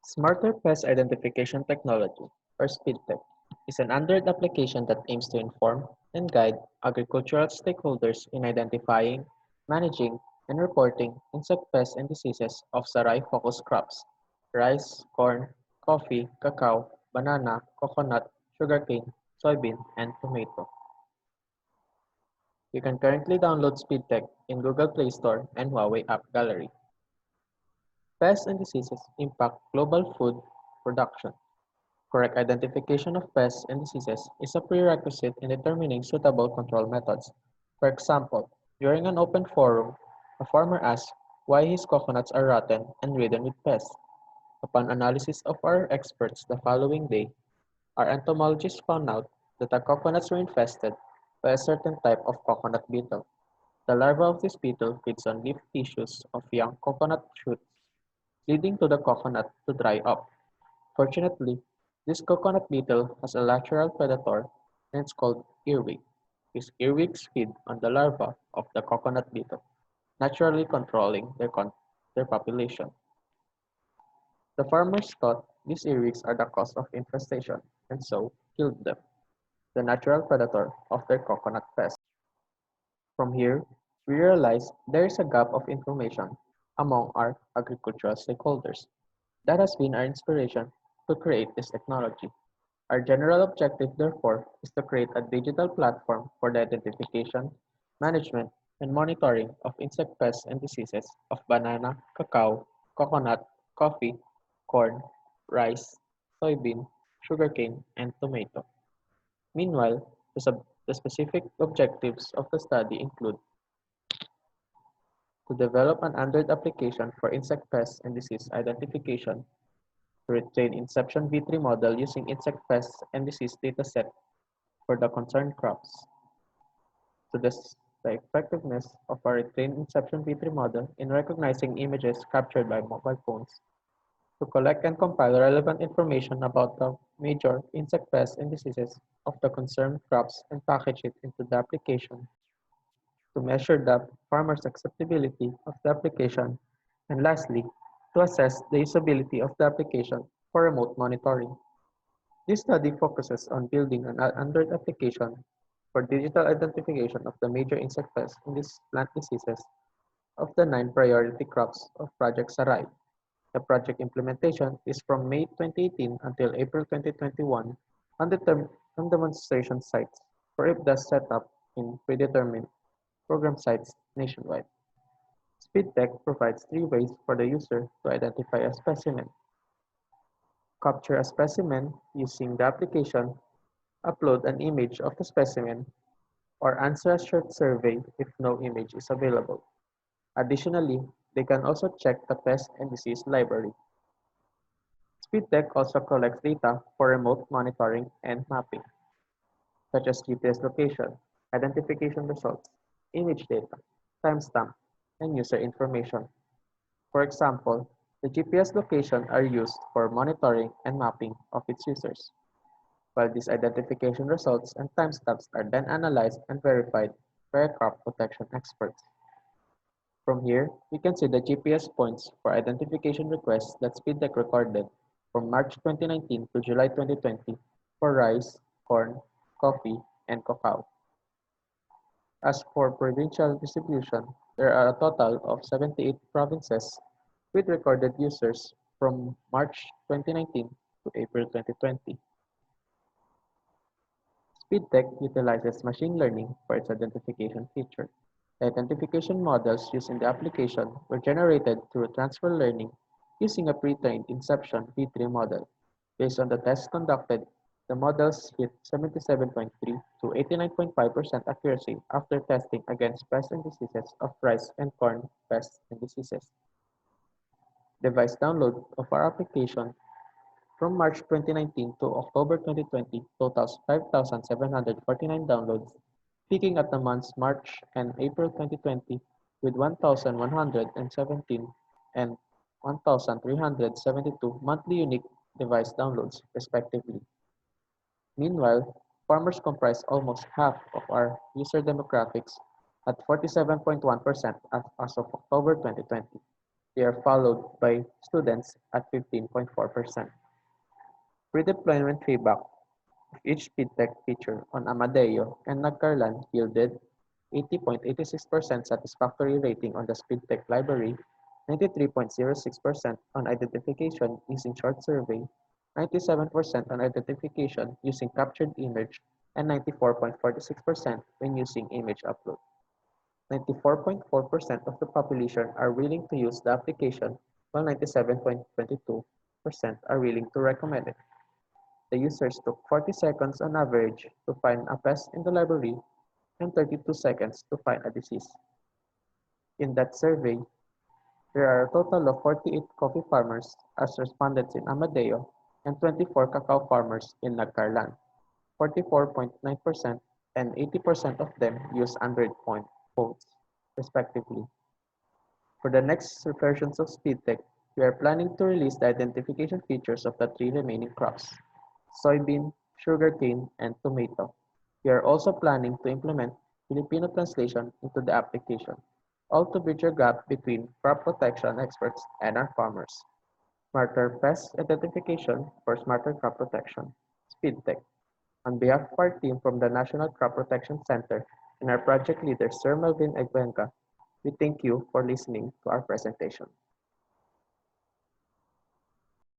Smarter Pest Identification Technology, or SPIDTECH, is an Android application that aims to inform and guide agricultural stakeholders in identifying, managing, and reporting insect pests and diseases of Sarai-focused crops: rice, corn, coffee, cacao, banana, coconut, sugarcane, soybean, and tomato. You can currently download SPIDTECH in Google Play Store and Huawei App Gallery. Pests and diseases impact global food production. Correct identification of pests and diseases is a prerequisite in determining suitable control methods. For example, during an open forum, a farmer asked why his coconuts are rotten and ridden with pests. Upon analysis of our experts the following day, our entomologists found out that the coconuts were infested by a certain type of coconut beetle. The larva of this beetle feeds on leaf tissues of young coconut shoots, leading to the coconut to dry up. Fortunately, this coconut beetle has a lateral predator and it's called earwig. These earwigs feed on the larva of the coconut beetle, naturally controlling their population. The farmers thought these earwigs are the cause of infestation and so killed them, the natural predator of their coconut pest. From here, we realize there is a gap of information among our agricultural stakeholders. That has been our inspiration to create this technology. Our general objective, therefore, is to create a digital platform for the identification, management, and monitoring of insect pests and diseases of banana, cacao, coconut, coffee, corn, rice, soybean, sugarcane, and tomato. Meanwhile, the specific objectives of the study include to develop an Android application for insect pest and disease identification, to retrain Inception V3 model using insect pests and disease dataset for the concerned crops, to test the effectiveness of our retrained Inception V3 model in recognizing images captured by mobile phones, to collect and compile relevant information about the major insect pests and diseases of the concerned crops and package it into the application, to measure the farmer's acceptability of the application, and lastly, to assess the usability of the application for remote monitoring. This study focuses on building an Android application for digital identification of the major insect pests and these plant diseases of the 9 priority crops of Project Sarai. The project implementation is from May 2018 until April 2021 on, on demonstration sites for IPDAS setup in predetermined program sites nationwide. SpeedTech provides 3 ways for the user to identify a specimen: capture a specimen using the application, upload an image of the specimen, or answer a short survey if no image is available. Additionally, they can also check the pest and disease library. SpeedTech also collects data for remote monitoring and mapping, such as GPS location, identification results, image data, timestamp, and user information. For example, the GPS location are used for monitoring and mapping of its users, while these identification results and timestamps are then analyzed and verified by a crop protection experts. From here, we can see the GPS points for identification requests that SpeedTech recorded from March 2019 to July 2020 for rice, corn, coffee, and cacao. As for provincial distribution, there are a total of 78 provinces with recorded users from March 2019 to April 2020. SpeedTech utilizes machine learning for its identification feature. The identification models used in the application were generated through transfer learning using a pre-trained Inception V3 model. Based on the tests conducted, the models hit 77.3 to 89.5% accuracy after testing against pests and diseases of rice and corn pests and diseases. Device download of our application from March 2019 to October 2020 totals 5,749 downloads, peaking at the months March and April 2020 with 1,117 and 1,372 monthly unique device downloads, respectively. Meanwhile, farmers comprise almost half of our user demographics at 47.1% as of October 2020. They are followed by students at 15.4%. Pre-deployment feedback of each SPIDTECH feature on Amadeo and Nagcarlan yielded 80.86% satisfactory rating on the SPIDTECH library, 93.06% on identification using short survey, 97% on identification using captured image, and 94.46% when using image upload. 94.4% of the population are willing to use the application, while 97.22% are willing to recommend it. The users took 40 seconds on average to find a pest in the library and 32 seconds to find a disease. In that survey, there are a total of 48 coffee farmers as respondents in Amadeo and 24 cacao farmers in Nagcarlan. 44.9% and 80% of them use Android phones, respectively. For the next versions of SPIDTECH, we are planning to release the identification features of the three remaining crops: soybean, sugarcane, and tomato. We are also planning to implement Filipino translation into the application, all to bridge a gap between crop protection experts and our farmers. Smarter pest identification for smarter crop protection. SPIDTECH. On behalf of our team from the National Crop Protection Center and our project leader, Sir Melvin Egbenga, we thank you for listening to our presentation.